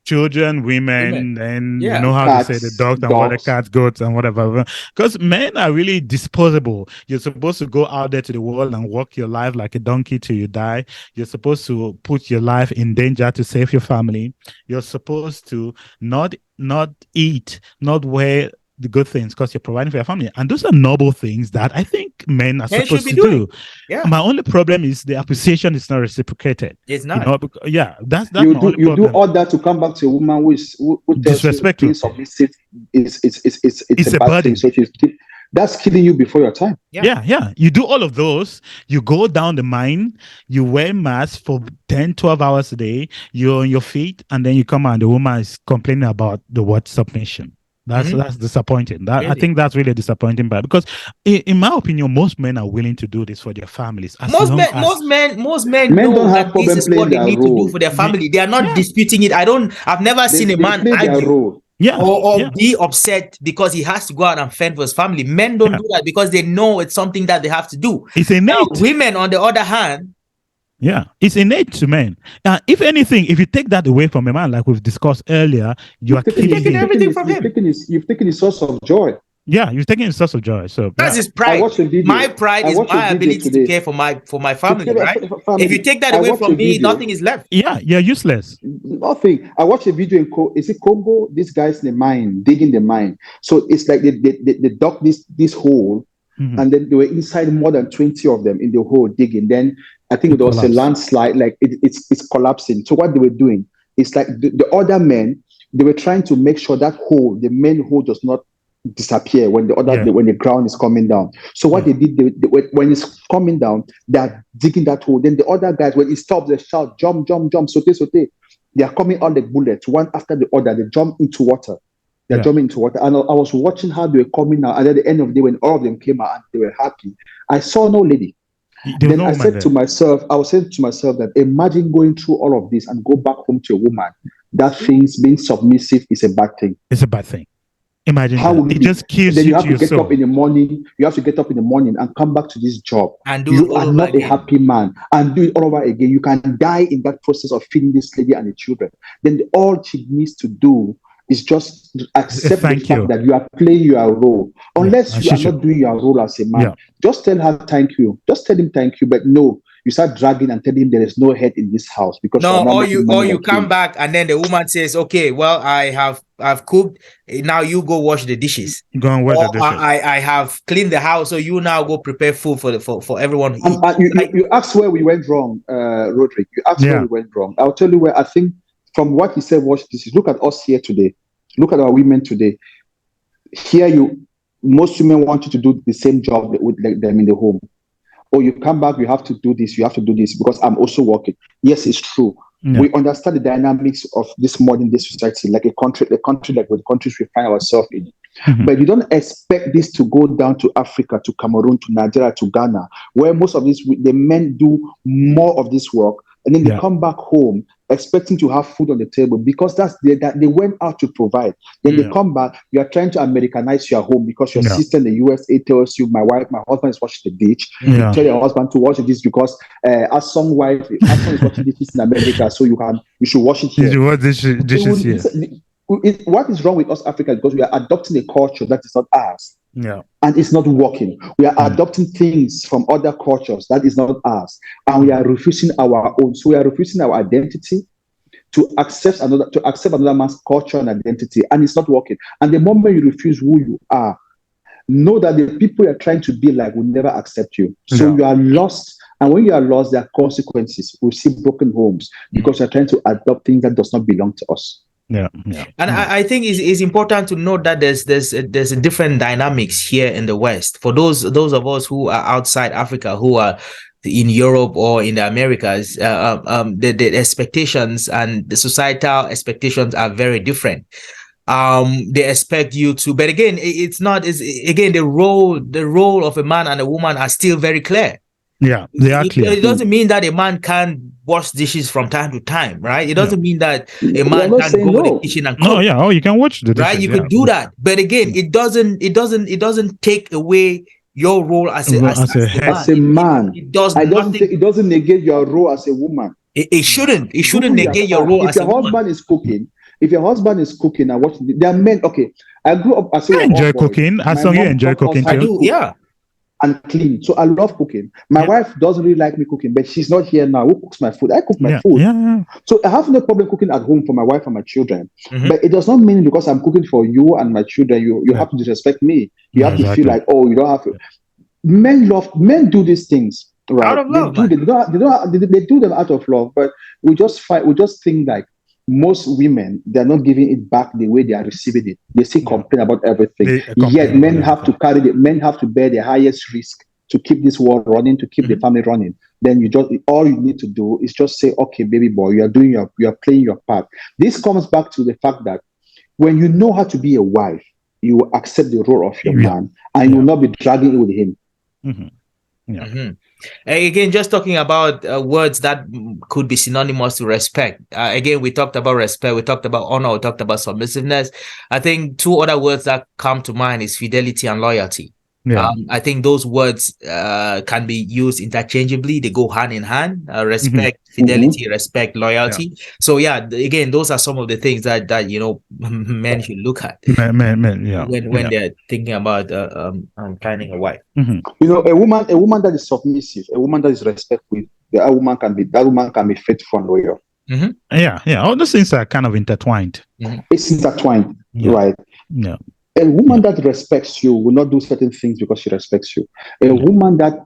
children, women, and you know how cats, to say the dogs and what the cats, goats, and whatever. Because men are really disposable. You're supposed to go out there to the world and walk your life like a donkey till you die. You're supposed to put your life in danger to save your family. You're supposed to not eat, not wear the good things because you're providing for your family. And those are noble things that I think men are supposed to do. Yeah. My only problem is the appreciation is not reciprocated. It's not. That's you do all that to come back to a woman who disrespectful. Submissive it's a bad thing. So that's killing you before your time. Yeah. You do all of those. You go down the mine. You wear masks for 10, 12 hours a day. You're on your feet. And then you come out and the woman is complaining about the word submission. That's disappointing. Really? I think that's really disappointing, because in my opinion, most men are willing to do this for their families. Most men know that this is what they need to do for their family. They are not disputing it. I've never seen a man argue or be upset because he has to go out and fend for his family. Men don't do that because they know it's something that they have to do. It's innate. Now, women, on the other hand, it's innate to men. If anything, if you take that away from a man, like we've discussed earlier, you've taken everything from him. You've taken his source of joy. Yeah, you've taken his source of joy. So that's his pride. My pride is my ability to care for my family, right? If you take that away from me, nothing is left. Yeah, you're useless. Nothing. I watched a video in Congo. This guy's in the mine, digging the mine. So it's like they dug this hole, and then they were inside more than 20 of them in the hole digging. Then I think there was a landslide, like it's collapsing. So what they were doing is like the other men, they were trying to make sure that hole, the main hole, does not disappear when when the ground is coming down. So what they did, when it's coming down, they're digging that hole. Then the other guys, when it stops, they shout, jump, jump, jump, saute, saute. They are coming on the bullets, one after the other. They jump into water. They're jumping into water. And I was watching how they were coming out. And at the end of the day, when all of them came out and they were happy, I saw no lady. Then I said to myself, that imagine going through all of this and go back home to a woman that thinks being submissive is a bad thing. It's a bad thing. Imagine how that. It just kills you. You have to get up in the morning. You have to get up in the morning and come back to this job. And do you are not a happy man. And do it all over again. You can die in that process of feeding this lady and the children. Then all she needs to do is just accept the fact that you are playing your role. Unless you are not doing your role as a man, just tell her thank you. Just tell him thank you. But no, you start dragging and telling him there is no head in this house because or you come back and then the woman says, "Okay, well, I have I've cooked. Now you go wash the dishes. Go and wash Or the dishes. I have cleaned the house, so you now go prepare food for everyone to eat. You asked where we went wrong, Roderick. You asked where we went wrong. I'll tell you where I think from what he said, wash dishes. Look at us here today. Look at our women today. Here, most women want you to do the same job with them in the home. Or you come back, you have to do this, because I'm also working. Yes, it's true. Yeah. We understand the dynamics of this modern day society, like a country like the countries we find ourselves in. But you don't expect this to go down to Africa, to Cameroon, to Nigeria, to Ghana, where most of the men do more of this work, and then they come back home expecting to have food on the table because that they went out to provide. Then they come back, you are trying to Americanize your home because your sister in the USA tells you, my husband is washing the dish. You tell your husband to wash the dish because Asong is watching dishes in America, so you should wash it here. You should wash dishes here. What is wrong with us Africans? Because we are adopting a culture that is not ours. Yeah. And it's not working. We are adopting things from other cultures that is not ours. And we are refusing our own. So we are refusing our identity to accept another man's culture and identity. And it's not working. And the moment you refuse who you are, know that the people you are trying to be like will never accept you. So you are lost. And when you are lost, there are consequences. We see broken homes because you're trying to adopt things that does not belong to us. Yeah. And I think it's important to note that there's a different dynamics here in the West. For those of us who are outside Africa, who are in Europe or in the Americas, the expectations and the societal expectations are very different. They expect you to, but again, the role of a man and a woman are still very clear. Yeah, they are clear. It doesn't mean that a man can't wash dishes from time to time, right? It doesn't mean that a man can't go to the kitchen and cook. No, yeah. Oh, you can watch the dishes, right? You could do that, but again, it doesn't take away your role as a man. It does nothing. It doesn't negate your role as a woman. It shouldn't. It shouldn't negate your role as a woman. If your husband is cooking and watching, there are men. Okay, I grew up as I enjoy cooking. As long as you enjoy cooking too. I do, yeah. And clean. So I love cooking. My wife doesn't really like me cooking, but she's not here now. Who cooks my food? I cook my food. Yeah. So I have no problem cooking at home for my wife and my children. But it does not mean because I'm cooking for you and my children, you have to disrespect me. You have to feel like, oh, you don't have to. Men do these things, right? Out of love. They do them out of love, but we just think like most women, they're not giving it back the way they are receiving it. They still complain about everything. Yet men have to men have to bear the highest risk to keep this world running, to keep the family running. Then all you need to do is just say, okay, baby boy, you are playing your part. This comes back to the fact that when you know how to be a wife, you will accept the role of your man and you will not be dragging it with him. Again, just talking about words that could be synonymous to respect. Again, we talked about respect, we talked about honor, we talked about submissiveness. I think two other words that come to mind is fidelity and loyalty. I think those words can be used interchangeably. They go hand in hand. Respect, fidelity, respect, loyalty. So again, those are some of the things that men should look at when they're thinking about finding a wife. A woman that is submissive, a woman that is respectful, that woman can be faithful and loyal. All those things are kind of intertwined. It's intertwined, right? A woman that respects you will not do certain things because she respects you. A woman that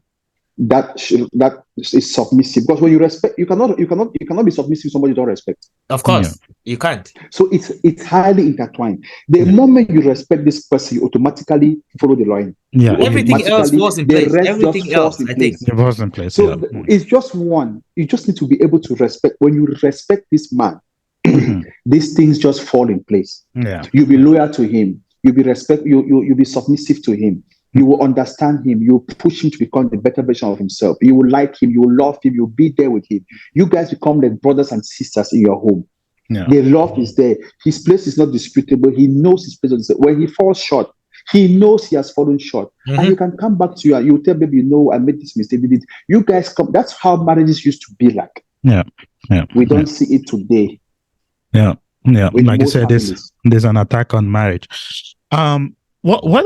is submissive, because when you respect, you cannot be submissive to somebody you don't respect. Of course, you can't. So it's highly intertwined. The moment you respect this person, you automatically follow the line. Everything else falls in place. Everything else, I think, falls in place. So it's just one. You just need to be able to respect. When you respect this man, these things just fall in place. You'll be loyal to him. You'll be submissive to him. You will understand him. You push him to become the better version of himself. You will like him. You will love him. You'll be there with him. You guys become like brothers and sisters in your home. The love is there. His place is not disputable. He knows his place is there. When he falls short, he knows he has fallen short. And you can come back to you and you tell baby, I made this mistake. You guys come. That's how marriages used to be like. We don't see it today. Like you said, there's an attack on marriage. What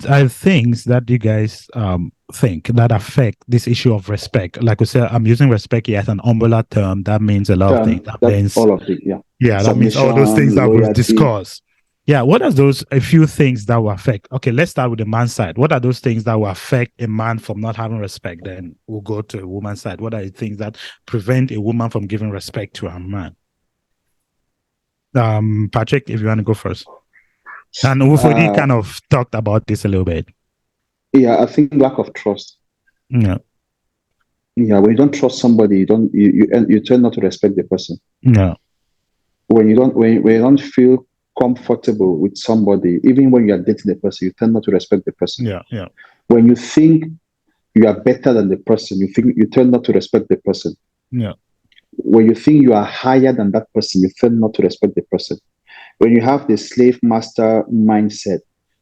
are things that you guys think that affect this issue of respect? Like we said, I'm using respect here as an umbrella term. That means a lot of things. That That means, all of it, yeah. yeah, that means all those things Submission, that we've loyalty. discussed. Yeah, what are those a few things that will affect? Okay, let's start with the man's side. What are those things that will affect a man from not having respect? Then we'll go to a woman's side. What are the things that prevent a woman from giving respect to a man? Patrick, if you want to go first. And we've already kind of talked about this a little bit. Yeah, I think lack of trust. Yeah. Yeah, when you don't trust somebody, you tend not to respect the person. Yeah. When you don't feel comfortable with somebody, even when you are dating the person, you tend not to respect the person. Yeah. Yeah. When you think you are better than the person, you tend not to respect the person. Yeah. When you think you are higher than that person, you tend not to respect the person. When you have the slave master mindset,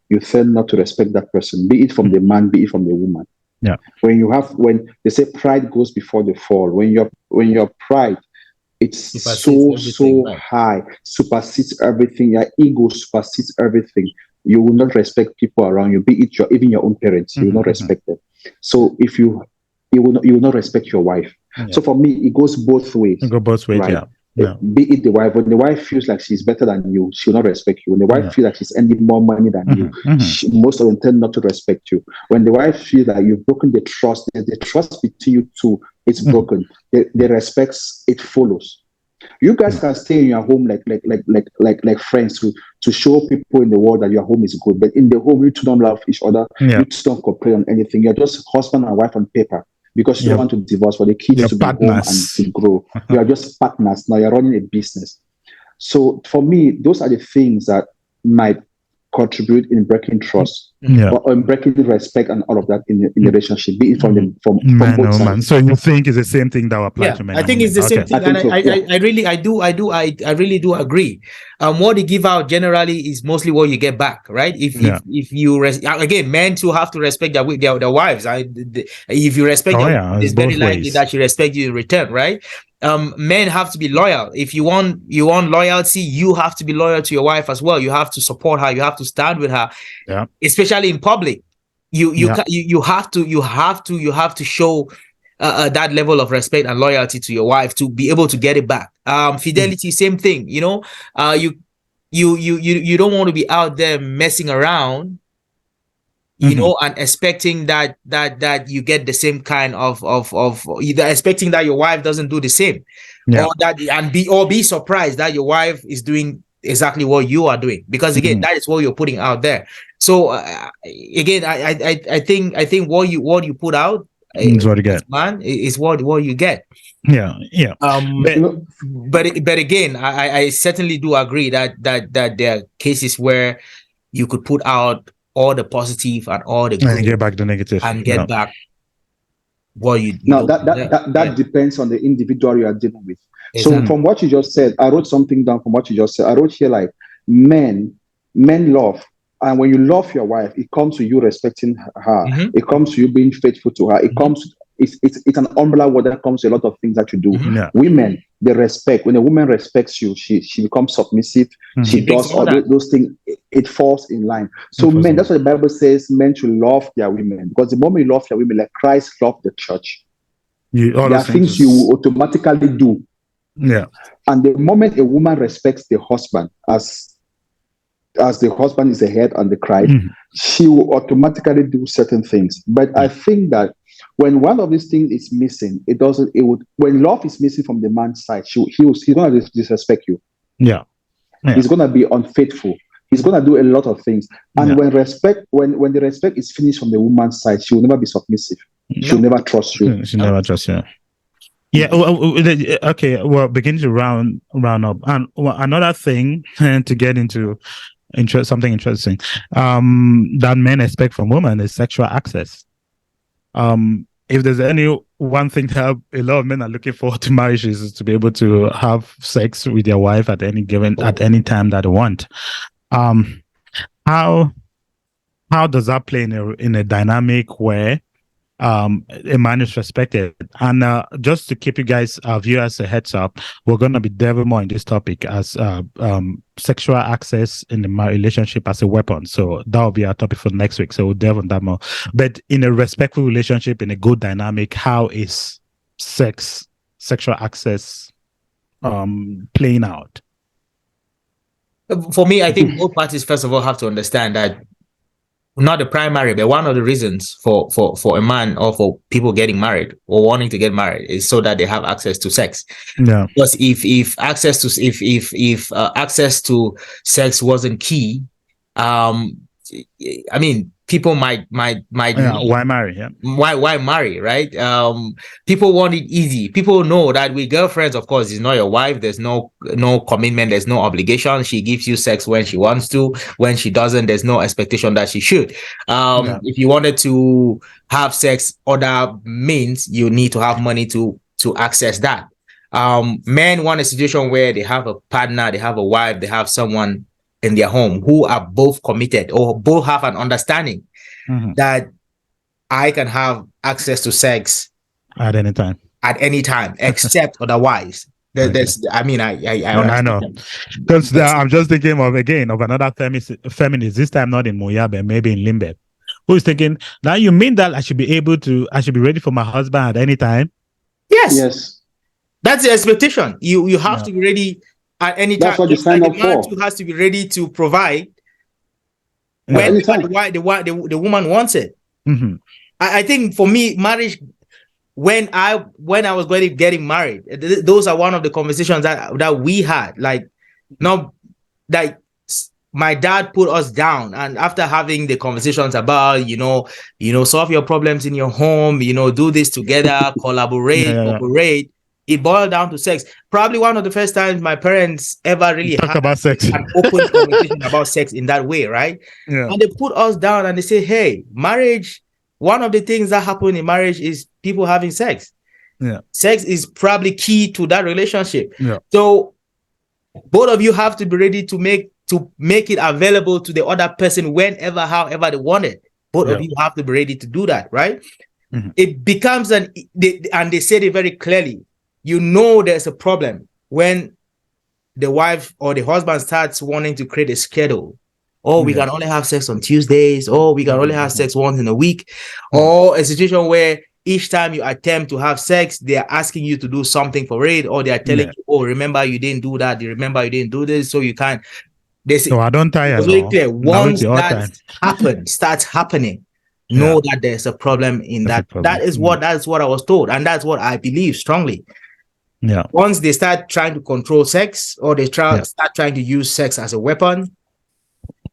you tend not to respect that person, be it from the man, be it from the woman. Yeah. When they say pride goes before the fall, when your pride, it's so right. high, supersedes everything. Your ego supersedes everything. You will not respect people around you, be it even your own parents. You will not respect them. So if you will not respect your wife. Yeah. So for me, it goes both ways. It goes both ways, right? Yeah. Be it the wife. When the wife feels like she's better than you, she will not respect you. When the wife feels like she's earning more money than you, most of them tend not to respect you. When the wife feels that you've broken the trust, the trust between you two is broken. The respect, it follows. You guys can stay in your home like friends to show people in the world that your home is good. But in the home, you two don't love each other. Yeah. You two don't complain on anything. You're just husband and wife on paper because you don't want to divorce, for the kids to be home and to grow. You are just partners. Now you're running a business. So for me, those are the things that might contribute in breaking trust, or in breaking respect and all of that in the relationship, be it from both sides. So you think it's the same thing that will apply to men? I think it's the same thing, and I really do agree. What you give out generally is mostly what you get back, right? If you again, men too have to respect their wives. If you respect your wife, it's very likely that she respect you in return, right? Men have to be loyal. If you want loyalty, you have to be loyal to your wife as well. You have to support her. You have to stand with her, especially in public. You have to show that level of respect and loyalty to your wife to be able to get it back. Fidelity, same thing. You know, you don't want to be out there messing around, you know, and expecting that you get the same kind of either expecting that your wife doesn't do the same, or be surprised that your wife is doing exactly what you are doing, because again, that is what you're putting out there. So again, I think what you put out is what you get, man, is what you get. But again, I certainly do agree that there are cases where you could put out all the positive and all the good, and get back the negative, and get back what you now that depends on the individual you are dealing with. Exactly. So from what you just said, I wrote something down from what you just said. I wrote here like men love, and when you love your wife, it comes to you respecting her. It comes to you being faithful to her. It comes. It's an umbrella word that comes to a lot of things that you do. Women, they respect. When a woman respects you, she becomes submissive. She does all those things. It falls in line. So men, that's what the Bible says. Men should love their women, because the moment you love your women, like Christ loved the church, there are things you automatically do. And the moment a woman respects the husband, as the husband is the head and the Christ, she will automatically do certain things. But I think that when one of these things is missing, when love is missing from the man's side, he's going to disrespect you. He's going to be unfaithful. He's going to do a lot of things. And when the respect is finished from the woman's side, she will never be submissive. She'll never trust you. She'll never trust you. Okay. Well, begin to round up. And another thing to get into something interesting that men expect from women is sexual access. If there's any one thing that a lot of men are looking forward to marriage is to be able to have sex with their wife at any time that they want. How does that play in a dynamic where a man is respected. And just to keep you guys, viewers, a heads up, we're going to be delving more in this topic as sexual access in the relationship as a weapon. So that will be our topic for next week. So we'll delve on that more. But in a respectful relationship, in a good dynamic, how is sexual access playing out? For me, I think both parties, first of all, have to understand that not the primary, but one of the reasons for a man or for people getting married or wanting to get married is so that they have access to sex. Yeah. Because if access to sex wasn't key, I mean, people might why marry? Yeah. Why marry, right? People want it easy. People know that with girlfriends, of course, it's not your wife. There's no commitment. There's no obligation. She gives you sex when she wants to. When she doesn't, there's no expectation that she should. If you wanted to have sex, other means, you need to have money to access that. Men want a situation where they have a partner, they have a wife, they have someone in their home who are both committed or both have an understanding that I can have access to sex at any time, except otherwise. There's, I mean, I understand. I know. Because I'm just thinking of another feminist, this time not in Moyabe, maybe in Limbe, who is thinking, now you mean that I should be ready for my husband at any time? Yes. That's the expectation. You have to be ready at any time. That's what you sign up for. Who has to be ready to provide when the woman wants it. I think for me, marriage, when I was getting married, those are one of the conversations that we had. Like, not like my dad put us down, and after having the conversations about, solve your problems in your home, do this together, collaborate, cooperate, it boiled down to sex. Probably one of the first times my parents ever really talked about sex, an open conversation about sex in that way, right? Yeah. And they put us down and they say, hey, marriage, one of the things that happen in marriage is people having sex. Yeah. Sex is probably key to that relationship. Yeah. So both of you have to be ready to make it available to the other person whenever, however they want it. Both of you have to be ready to do that, right? It becomes and they said it very clearly. There's a problem when the wife or the husband starts wanting to create a schedule. Oh, we can only have sex on Tuesdays. Oh, we can only have sex once in a week. Or a situation where each time you attempt to have sex, they are asking you to do something for it, or they are telling you, oh, remember you didn't do that. Remember you didn't do this, so you can't. They say, so I don't tire. It's very clear. Once that starts happening, know that there's a problem in that. That is what I was told, and that's what I believe strongly. Yeah. Once they start trying to control sex, or they start trying to use sex as a weapon,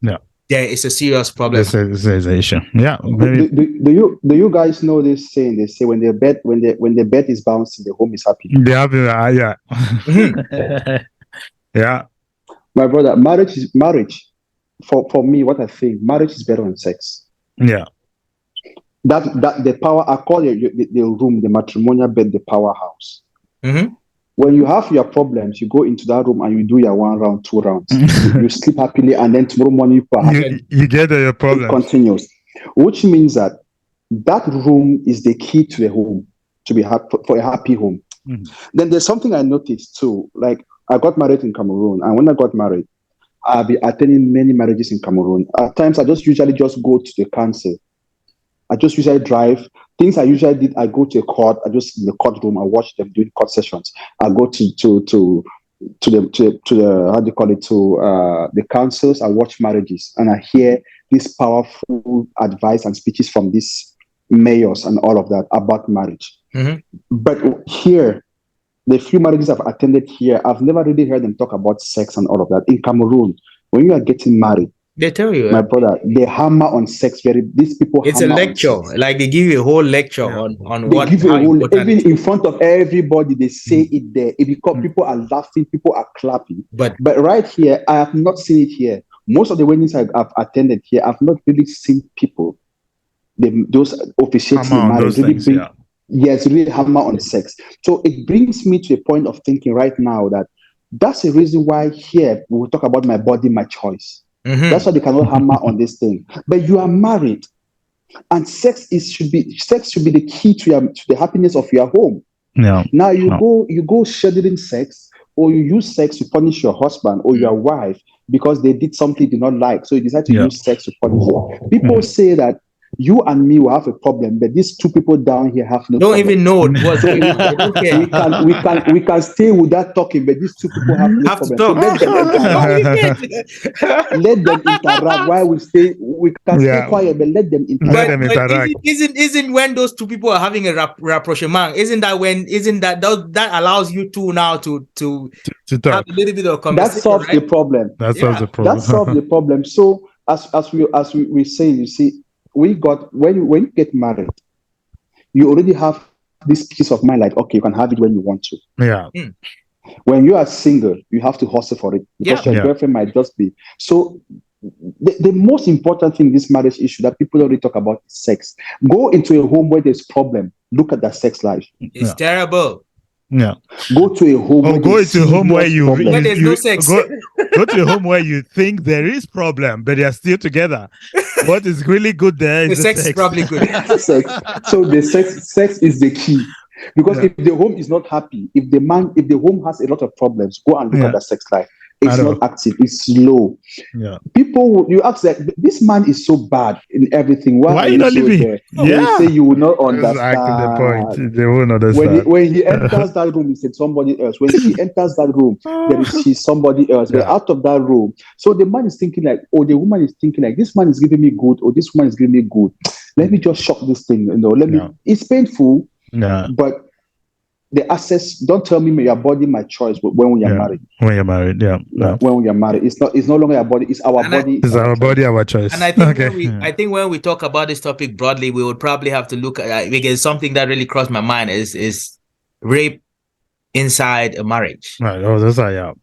there is a serious problem. There's an issue. Yeah. Do you guys know this saying? They say when the bed is bouncing, the home is happy. They have yeah. My brother, marriage. For me, what I think, marriage is better than sex. Yeah. That the power, I call it the room, the matrimonial bed, the powerhouse. When you have your problems, you go into that room and you do your 1 round, 2 rounds. you sleep happily, and then tomorrow morning you get your problem. It continues, which means that room is the key to the home, to be happy, for a happy home. Then there's something I noticed too. Like, I got married in Cameroon, and when I got married, I've been attending many marriages in Cameroon. At times, I usually just go to the council. I just usually drive. Things I usually did, I go to a court. I just in the courtroom. I watch them doing court sessions. I go to the how do you call it, to the councils. I watch marriages, and I hear this powerful advice and speeches from these mayors and all of that about marriage. But here, the few marriages I've attended here, I've never really heard them talk about sex and all of that. In Cameroon, when you are getting married, they tell you, my brother, they hammer on sex. These people. It's a lecture. Like, they give you a whole lecture on what. They give you a whole, even in front of everybody. They say it there. Because people are laughing, people are clapping. But right here, I have not seen it here. Most of the weddings I've attended here, I've not really seen people. Those officiating the marriage really hammer on sex. So it brings me to a point of thinking right now that that's the reason why here we will talk about my body, my choice. That's why they cannot hammer on this thing. But you are married. And sex should be the key to the happiness of your home. Yeah. Now you go scheduling sex, or you use sex to punish your husband or your wife because they did something you did not like. So you decide to use sex to punish them. People say that you and me will have a problem, but these two people down here have no Don't problem. even know what's going on. They don't care. We can stay without talking, but these two people have no Have to problem. talk. So let them interact while we can stay quiet, but let them interact. Let them interact. Isn't when those two people are having a rapprochement, isn't that allows you two now to talk. have a little bit of conversation? That solves the problem. That solves the problem. That solves the problem. So as we say, you see, we got when you get married, you already have this peace of mind, like, okay, you can have it when you want to. Yeah. When you are single, you have to hustle for it because your girlfriend might just be. So the most important thing in this marriage issue that people don't really talk about is sex. Go into a home where there's problem. Look at that sex life. It's terrible. Yeah. Go to a home. Go into a home where where there's no sex. Go to a home where you think there is problem, but they are still together. What is really good there is the sex is probably good. Sex. So the sex is the key. Because if the home is not happy, if the home has a lot of problems, go and look at the sex life. It's not active. It's slow. Yeah. People, you ask that this man is so bad in everything. Why are you not living? There? Yeah. They say you will not understand. Exactly the point. They won't understand. When he enters that room, he said somebody else. When she enters that room, she's somebody else. But out of that room, so the man is thinking like, or the woman is thinking like, this man is giving me good, or this woman is giving me good. Let me just shock this thing. It's painful. Yeah. But the access, don't tell me your body, my choice, but when we are married. When you're married, when we are married, it's no longer our body, it's our body. It's our body, our choice. And I think I think when we talk about this topic broadly, we would probably have to look at, because something that really crossed my mind is rape inside a marriage. Right. Oh, those are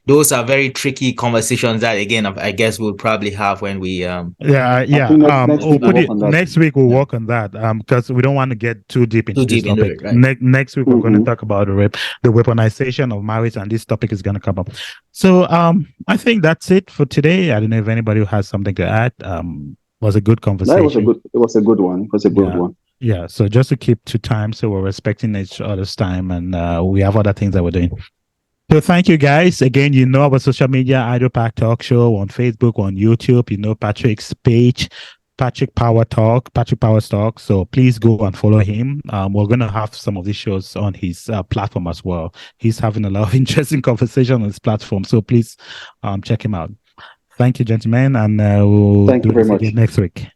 those are very tricky conversations that, again, I guess we'll probably have when we next week we'll work on that because we don't want to get too deep into this topic. Next week we're going to talk about the weaponization of marriage, and this topic is going to come up. So I think that's it for today. I don't know if anybody who has something to add. Was a good conversation. It was a good one. It was a good one. Yeah. So just to keep to time, so we're respecting each other's time, and we have other things that we're doing. So thank you guys. Again, our social media, Idle Pack Talk Show on Facebook, on YouTube, Patrick's page, Patrick Powers Talk. So please go and follow him. We're going to have some of these shows on his platform as well. He's having a lot of interesting conversation on his platform. So please check him out. Thank you, gentlemen. And we'll do this again next week.